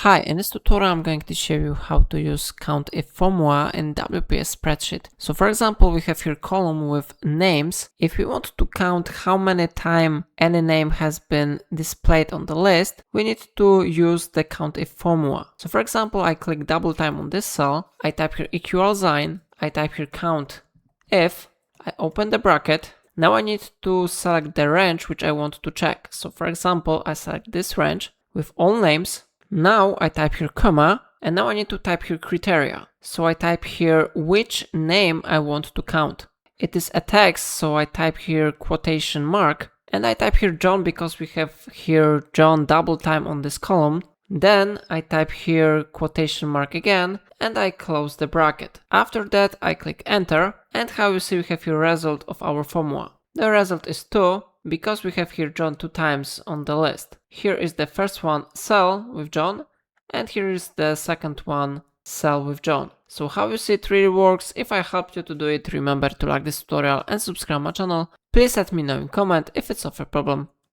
Hi, in this tutorial I'm going to show you how to use COUNTIF formula in WPS Spreadsheet. So for example, we have here column with names. If we want to count how many times any name has been displayed on the list, we need to use the COUNTIF formula. So for example, I click double time on this cell, I type here equal sign, I type here COUNTIF, I open the bracket. Now I need to select the range which I want to check. So for example, I select this range with all names. Now I type here comma, and now I need to type here criteria. So I type here which name I want to count. It is a text, so I type here quotation mark, and I type here John because we have here John double time on this column. Then I type here quotation mark again, and I close the bracket. After that, I click enter, and how you see we have here result of our formula. The result is 2, because we have here John 2 times on the list. Here is the first one cell with John, and here is the second one cell with John. So how you see it really works. If I helped you to do it, remember to like this tutorial and subscribe my channel. Please let me know in comment if it's of a problem.